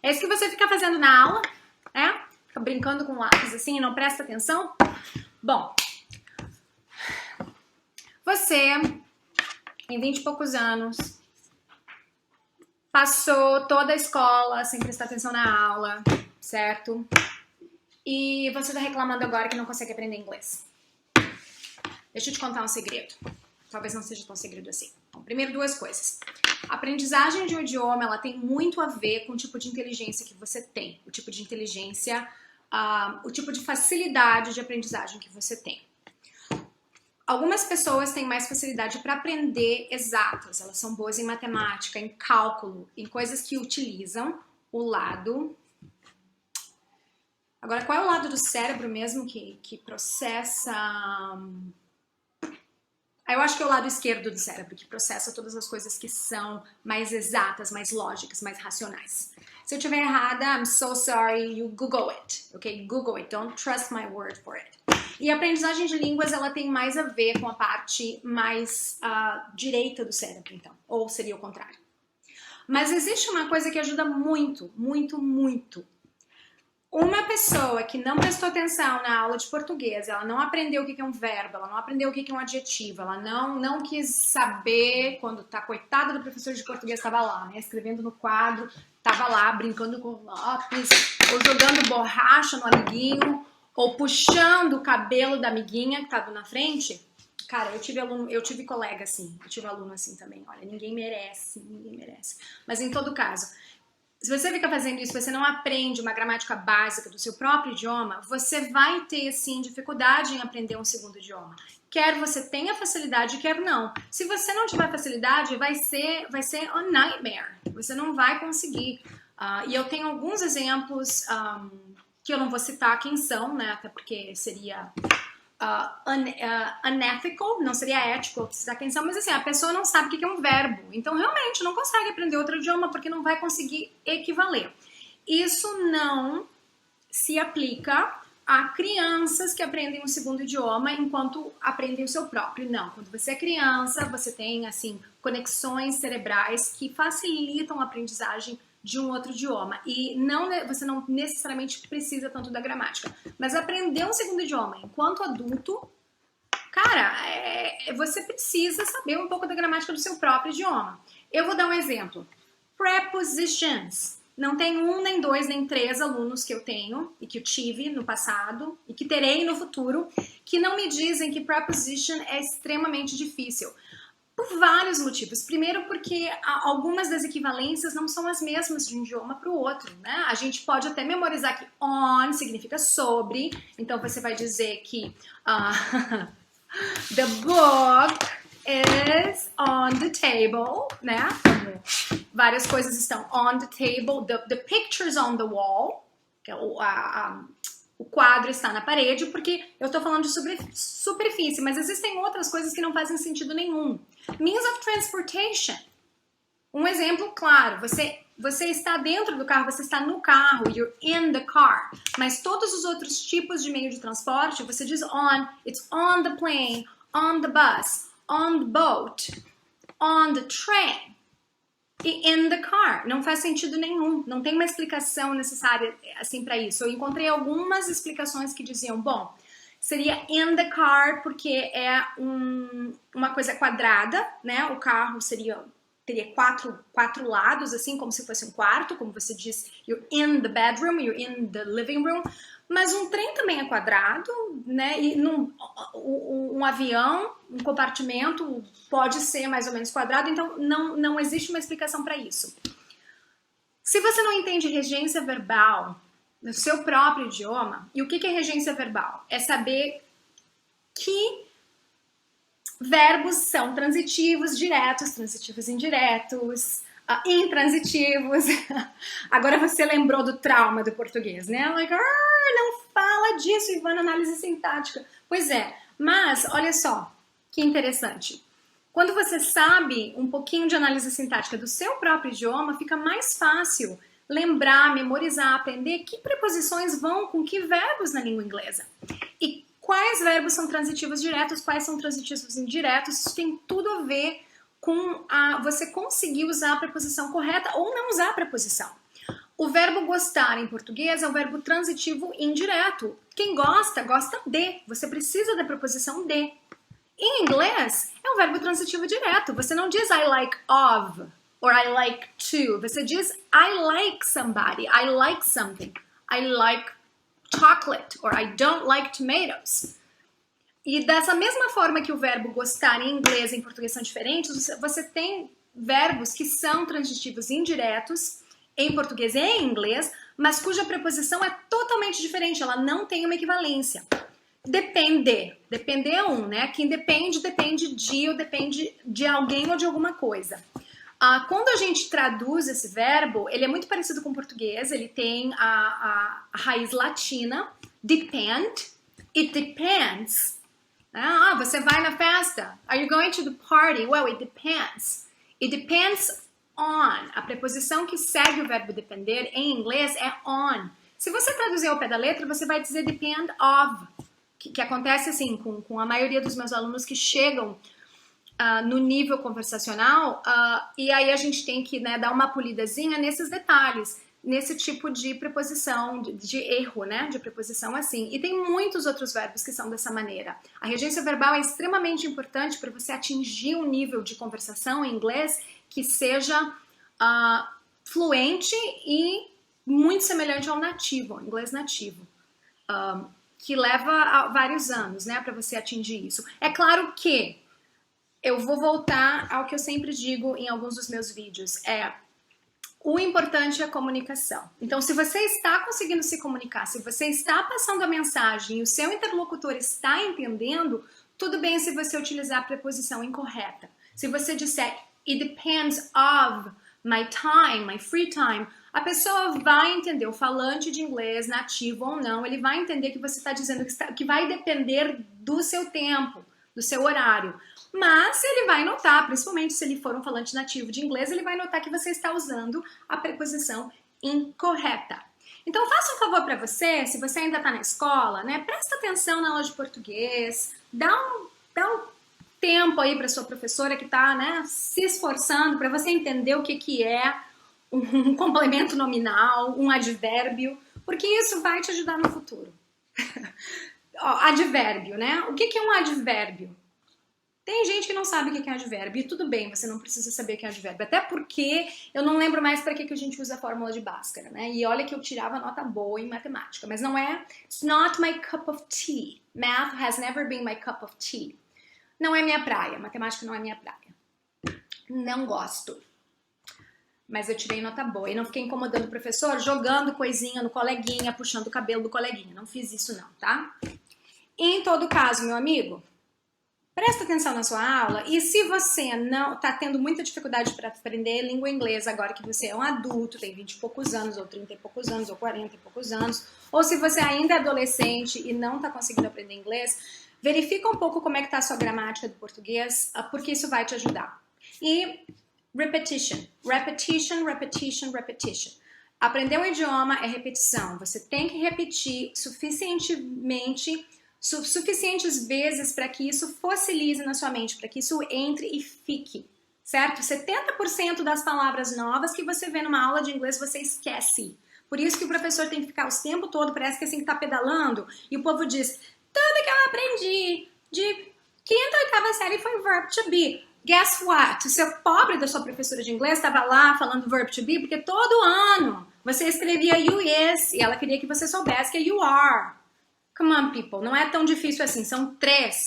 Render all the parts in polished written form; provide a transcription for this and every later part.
É isso que você fica fazendo na aula, né? Fica brincando com lápis assim e não presta atenção? Bom, você, em 20 e poucos anos, passou toda a escola sem prestar atenção na aula, certo? E você tá reclamando agora que não consegue aprender inglês. Deixa eu te contar um segredo. Talvez não seja tão segredo assim. Bom, primeiro, duas coisas. A aprendizagem de um idioma, ela tem muito a ver com o tipo de inteligência que você tem. O tipo de inteligência, o tipo de facilidade de aprendizagem que você tem. Algumas pessoas têm mais facilidade para aprender exatas. Elas são boas em matemática, em cálculo, em coisas que utilizam o lado... Agora, qual é o lado do cérebro mesmo que processa... Eu acho que é o lado esquerdo do cérebro, que processa todas as coisas que são mais exatas, mais lógicas, mais racionais. Se eu estiver errada, I'm so sorry, you Google it, ok? Google it, don't trust my word for it. E a aprendizagem de línguas, ela tem mais a ver com a parte mais direita do cérebro, então. Ou seria o contrário. Mas existe uma coisa que ajuda muito, muito, muito. Uma pessoa que não prestou atenção na aula de português, ela não aprendeu o que é um verbo, ela não aprendeu o que é um adjetivo, ela não quis saber quando tá, coitada do professor de português, estava lá, né, escrevendo no quadro, estava lá brincando com lápis, ou jogando borracha no amiguinho, ou puxando o cabelo da amiguinha que estava na frente. Cara, eu tive colega assim, eu tive aluno assim também, olha, ninguém merece. Mas em todo caso, se você fica fazendo isso, você não aprende uma gramática básica do seu próprio idioma, você vai ter, sim, dificuldade em aprender um segundo idioma. Quer você tenha facilidade, quer não. Se você não tiver facilidade, vai ser a nightmare. Você não vai conseguir. E eu tenho alguns exemplos que eu não vou citar quem são, né? Até porque seria... unethical, não seria ético citar quem são, mas assim, a pessoa não sabe o que é um verbo, então realmente não consegue aprender outro idioma porque não vai conseguir equivaler. Isso não se aplica a crianças que aprendem um segundo idioma enquanto aprendem o seu próprio, não. Quando você é criança, você tem, assim, conexões cerebrais que facilitam a aprendizagem de um outro idioma. E você não necessariamente precisa tanto da gramática. Mas aprender um segundo idioma enquanto adulto, cara, você precisa saber um pouco da gramática do seu próprio idioma. Eu vou dar um exemplo. Prepositions. Não tem um, nem dois, nem três alunos que eu tenho e que eu tive no passado e que terei no futuro que não me dizem que preposition é extremamente difícil. Por vários motivos. Primeiro porque algumas das equivalências não são as mesmas de um idioma para o outro, né? A gente pode até memorizar que on significa sobre, então você vai dizer que the book is on the table, né? Várias coisas estão on the table, the picture's on the wall, que é o quadro está na parede, porque eu estou falando de superfície, mas existem outras coisas que não fazem sentido nenhum. Means of transportation. Um exemplo claro, você está dentro do carro, você está no carro, you're in the car. Mas todos os outros tipos de meio de transporte, você diz on, it's on the plane, on the bus, on the boat, on the train. E in the car, não faz sentido nenhum, não tem uma explicação necessária assim para isso. Eu encontrei algumas explicações que diziam, bom, seria in the car porque é uma coisa quadrada, né? O carro teria quatro lados, assim, como se fosse um quarto, como você diz, you're in the bedroom, you're in the living room. Mas um trem também é quadrado, né? E um avião, um compartimento pode ser mais ou menos quadrado, então não existe uma explicação para isso. Se você não entende regência verbal no seu próprio idioma, e o que é regência verbal? É saber que verbos são transitivos, diretos, transitivos indiretos, intransitivos. Agora você lembrou do trauma do português, né? Like, não fala disso, Ivana, análise sintática. Pois é, mas olha só, que interessante. Quando você sabe um pouquinho de análise sintática do seu próprio idioma, fica mais fácil lembrar, memorizar, aprender que preposições vão com que verbos na língua inglesa. E quais verbos são transitivos diretos, quais são transitivos indiretos, isso tem tudo a ver com você conseguir usar a preposição correta ou não usar a preposição. O verbo gostar em português é um verbo transitivo indireto. Quem gosta, gosta de. Você precisa da preposição de. Em inglês, é um verbo transitivo direto. Você não diz I like of or I like to. Você diz I like somebody, I like something. I like chocolate or I don't like tomatoes. E dessa mesma forma que o verbo gostar em inglês e em português são diferentes, você tem verbos que são transitivos indiretos em português e em inglês, mas cuja preposição é totalmente diferente, ela não tem uma equivalência. Depende. Depender é um, né? Quem depende, depende de ou depende de alguém ou de alguma coisa. Quando a gente traduz esse verbo, ele é muito parecido com o português, ele tem a raiz latina, depend, it depends. Você vai na festa? Are you going to the party? Well, it depends. It depends on. A preposição que segue o verbo depender em inglês é on. Se você traduzir ao pé da letra, você vai dizer depend of, que acontece assim com a maioria dos meus alunos que chegam no nível conversacional, e aí a gente tem que, né, dar uma polidazinha nesses detalhes, nesse tipo de preposição, de erro, né, de preposição assim. E tem muitos outros verbos que são dessa maneira. A regência verbal é extremamente importante para você atingir um nível de conversação em inglês que seja fluente e muito semelhante ao nativo, ao inglês nativo. Que leva vários anos, né, para você atingir isso. É claro que eu vou voltar ao que eu sempre digo em alguns dos meus vídeos, o importante é a comunicação. Então, se você está conseguindo se comunicar, se você está passando a mensagem e o seu interlocutor está entendendo, tudo bem se você utilizar a preposição incorreta. Se você disser, it depends of my time, my free time, a pessoa vai entender, o falante de inglês, nativo ou não, ele vai entender que você está dizendo que vai depender do seu tempo, do seu horário. Mas ele vai notar, principalmente se ele for um falante nativo de inglês, ele vai notar que você está usando a preposição incorreta. Então faça um favor para você, se você ainda está na escola, né? Presta atenção na aula de português, dá um tempo aí para sua professora que está, né, se esforçando para você entender o que é um complemento nominal, um advérbio, porque isso vai te ajudar no futuro. Advérbio, né? O que é um advérbio? Tem gente que não sabe o que é advérbio, e tudo bem, você não precisa saber o que é advérbio, até porque eu não lembro mais para que a gente usa a fórmula de Bhaskara, né? E olha que eu tirava nota boa em matemática, mas não é, it's not my cup of tea. Math has never been my cup of tea. Não é minha praia, matemática não é minha praia. Não gosto. Mas eu tirei nota boa e não fiquei incomodando o professor, jogando coisinha no coleguinha, puxando o cabelo do coleguinha. Não fiz isso não, tá? Em todo caso, meu amigo, presta atenção na sua aula e se você não está tendo muita dificuldade para aprender língua inglesa agora que você é um adulto, tem 20 e poucos anos, ou 30 e poucos anos, ou 40 e poucos anos, ou se você ainda é adolescente e não está conseguindo aprender inglês, verifica um pouco como é que está a sua gramática do português, porque isso vai te ajudar. E repetition, repetition, repetition, repetition. Aprender um idioma é repetição. Você tem que repetir suficientes vezes para que isso fossilize na sua mente, para que isso entre e fique, certo? 70% das palavras novas que você vê numa aula de inglês você esquece. Por isso que o professor tem que ficar o tempo todo, parece que assim que tá pedalando, e o povo diz, tudo que eu aprendi de quinta ou oitava série foi verb to be. Guess what? O seu pobre da sua professora de inglês estava lá falando verb to be, porque todo ano você escrevia you is, e ela queria que você soubesse que é you are. Come on, people, não é tão difícil assim, são três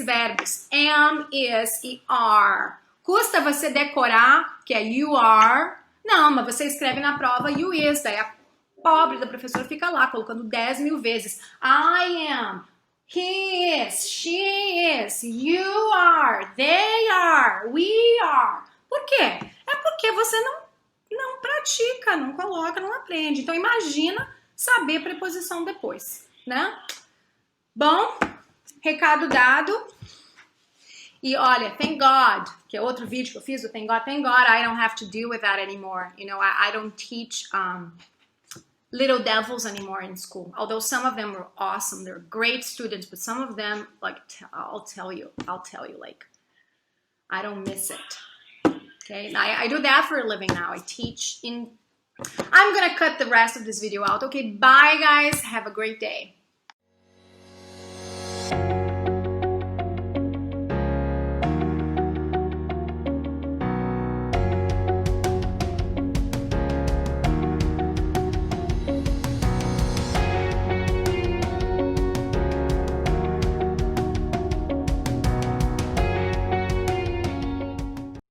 verbos, am, is e are. Custa você decorar que é you are? Não, mas você escreve na prova you is, daí a pobre da professora fica lá colocando 10 mil vezes. I am, he is, she is, you are, they are, we are. Por quê? É porque você não pratica, não coloca, não aprende. Então imagina saber preposição depois, né? Bom, recado dado. E olha, thank God, que é outro vídeo que eu fiz, o thank God I don't have to deal with that anymore. You know, I don't teach little devils anymore in school. Although some of them were awesome, they're great students, but some of them, like, I'll tell you, like, I don't miss it. Okay, I do that for a living now. I teach in I'm gonna cut the rest of this video out. Okay, bye guys, have a great day.